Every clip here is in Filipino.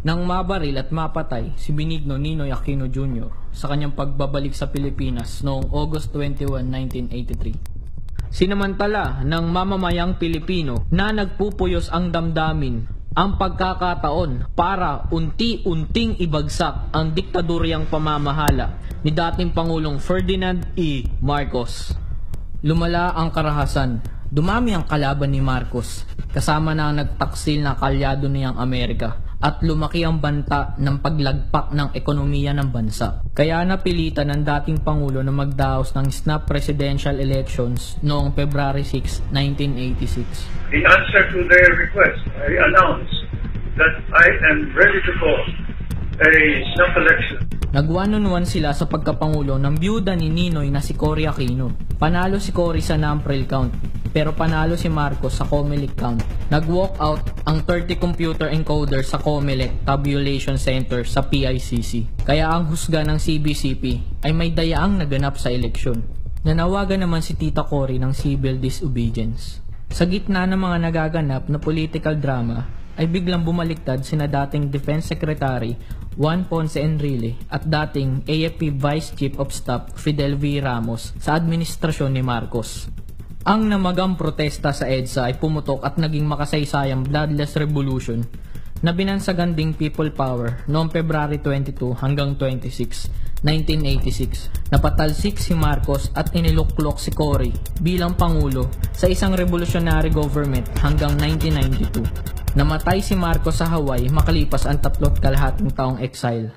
Nang mabaril at mapatay si Benigno Ninoy Aquino Jr. sa kanyang pagbabalik sa Pilipinas noong August 21, 1983. Sinamantala ng mamamayang Pilipino na nagpupuyos ang damdamin ang pagkakataon para unti-unting ibagsak ang diktadoryang pamamahala ni dating Pangulong Ferdinand E. Marcos. Lumala ang karahasan, dumami ang kalaban ni Marcos, kasama na ang nagtaksil na kalyado niyang Amerika, at lumaki ang banta ng paglagpak ng ekonomiya ng bansa. Kaya napilitan ng dating Pangulo na magdaos ng snap presidential elections noong February 6, 1986. In answer to their request, I announce that I am ready to call a snap election. Nag-1-on-1 sila sa pagkapangulo ng byuda ni Ninoy na si Cory Aquino. Panalo si Cory sa NAMPREL count, pero panalo si Marcos sa COMELEC count. Nag-walk out ang 30 computer encoder sa COMELEC Tabulation Center sa PICC. Kaya ang husga ng CBCP ay may dayaang naganap sa eleksyon. Nanawagan naman si Tita Cory ng civil disobedience. Sa gitna ng mga nagaganap na political drama, ay biglang bumaliktad sina dating Defense Secretary Juan Ponce Enrile at dating AFP Vice Chief of Staff Fidel V. Ramos sa administrasyon ni Marcos. Ang namagang protesta sa EDSA ay pumutok at naging makasaysayang bloodless revolution na binansagan ding people power noong February 22 hanggang 26, 1986. Napatalsik si Marcos at iniluklok si Cory bilang Pangulo sa isang revolutionary government hanggang 1992. Namatay si Marcos sa Hawaii makalipas ang 3.5 taong exile.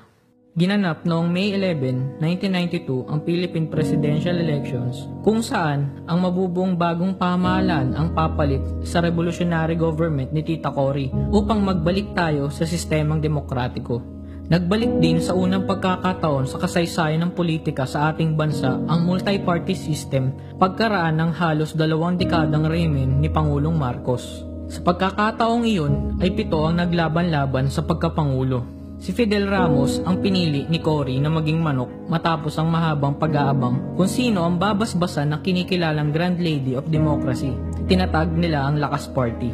Ginanap noong May 11, 1992 ang Philippine Presidential Elections kung saan ang mabubuong bagong pamahalaan ang papalit sa revolutionary government ni Tita Cory upang magbalik tayo sa sistemang demokratiko. Nagbalik din sa unang pagkakataon sa kasaysayan ng politika sa ating bansa ang multi-party system pagkaraan ng halos 2 dekadang rehimen ni Pangulong Marcos. Sa pagkakataong iyon ay 7 ang naglaban-laban sa pagkapangulo. Si Fidel Ramos ang pinili ni Cory na maging manok matapos ang mahabang pag-aabang kung sino ang babasbasan ng kinikilalang Grand Lady of Democracy. Tinatag nila ang Lakas Party.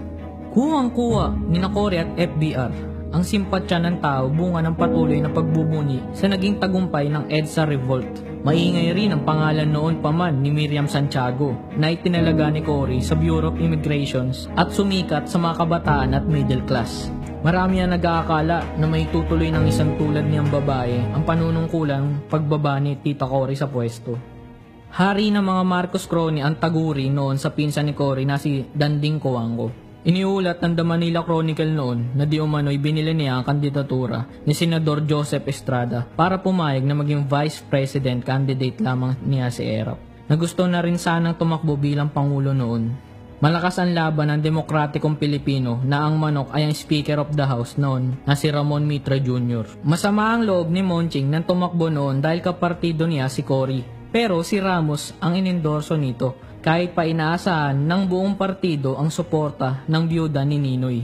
Kuwang-kuwa ni Cory at FBR ang simpatya ng tao bunga ng patuloy na pagbubunyi sa naging tagumpay ng EDSA Revolt. Maingay rin ang pangalan noon pa man ni Miriam Santiago na itinalaga ni Cory sa Bureau of Immigrations at sumikat sa mga kabataan at middle class. Marami ang nag-aakala na may tutuloy ng isang tulad niyang babae ang panunungkulang pagbaba ni Tita Cory sa pwesto. Hari ng mga Marcos crony ang taguri noon sa pinsan ni Cory na si Danding Coango. Iniulat ng The Manila Chronicle noon na di umano'y binili niya ang kandidatura ni Senador Joseph Estrada para pumayag na maging Vice President candidate lamang niya si Erap, na gusto na rin sanang tumakbo bilang Pangulo noon. Malakas ang laban ng demokratikong Pilipino na ang manok ay ang Speaker of the House noon na si Ramon Mitra Jr. Masama ang loob ni Monching nang tumakbo noon dahil kapartido niya si Cory. Pero si Ramos ang inendorso nito kahit pa inaasahan ng buong partido ang suporta ng byuda ni Ninoy.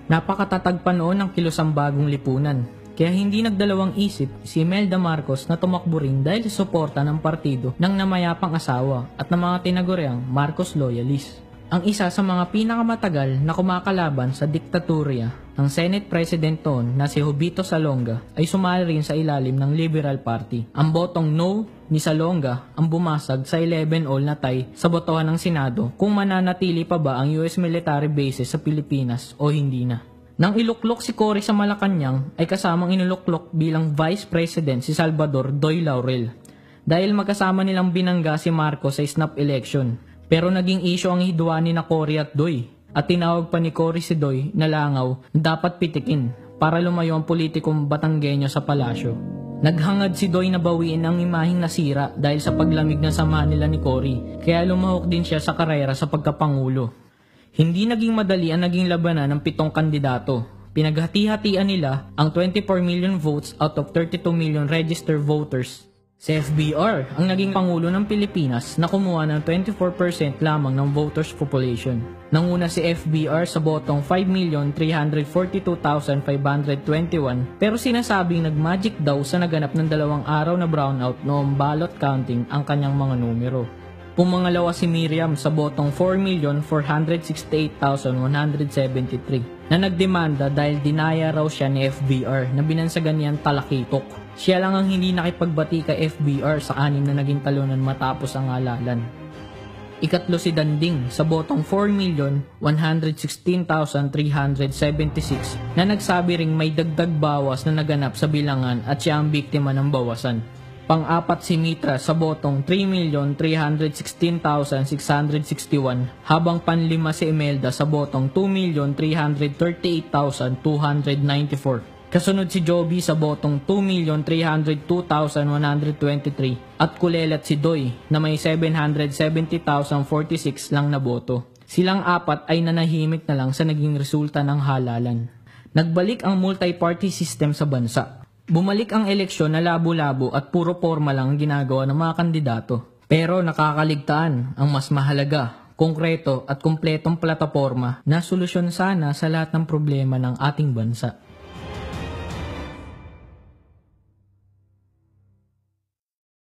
Napakatatag pa noon ng kilosang bagong lipunan. Kaya hindi nagdalawang isip si Imelda Marcos na tumakbo rin dahil sa suporta ng partido ng namayapang asawa at ng mga tinaguriang Marcos loyalists. Ang isa sa mga pinakamatagal na kumakalaban sa diktatorya ng Senate President noon na si Jovito Salonga ay sumali rin sa ilalim ng Liberal Party. Ang botong no ni Salonga ang bumasag sa 11-all na tie sa botohan ng Senado kung mananatili pa ba ang US military bases sa Pilipinas o hindi na. Nang iluklok si Cory sa Malacanang ay kasamang iniluklok bilang Vice President si Salvador Doy Laurel dahil magkasama nilang binangga si Marcos sa snap election. Pero naging issue ang hidwaan ni Cory at Doy at tinawag pa ni Cory si Doy na langaw na dapat pitikin para lumayo ang politikong Batanggenyo sa palasyo. Naghangad si Doy na bawiin ang imaheng nasira dahil sa paglamig ng samahan nila ni Cory, kaya lumahok din siya sa karera sa pagkapangulo. Hindi naging madali ang naging labanan ng 7 kandidato. Pinaghati-hatian nila ang 24 million votes out of 32 million registered voters. Si FBR ang naging Pangulo ng Pilipinas na kumuha ng 24% lamang ng voters population. Nanguna si FBR sa botong 5,342,521 pero sinasabing nagmagic daw sa naganap ng 2 araw na brownout noong ballot counting ang kanyang mga numero. Pumangalawa si Miriam sa botong 4,468,173. na nagdemanda dahil dinaya raw siya ni FBR na binansagan niyang talakitok. Siya lang ang hindi nakipagbati kay FBR sa 6 na naging talunan matapos ang halalan. Ikatlo si Danding sa botong 4,116,376 na nagsabi ring may dagdag bawas na naganap sa bilangan at siya ang biktima ng bawasan. Pang-apat si Mitra sa botong 3,316,661 habang panlima si Imelda sa botong 2,338,294. Kasunod si Joby sa botong 2,302,123 at kulelat si Doy na may 770,046 lang na boto. Silang apat ay nanahimik na lang sa naging resulta ng halalan. Nagbalik ang multi-party system sa bansa. Bumalik ang eleksyon na labo-labo at puro forma lang ang ginagawa ng mga kandidato. Pero nakakaligtaan ang mas mahalaga, konkreto at kumpletong plataporma na solusyon sana sa lahat ng problema ng ating bansa.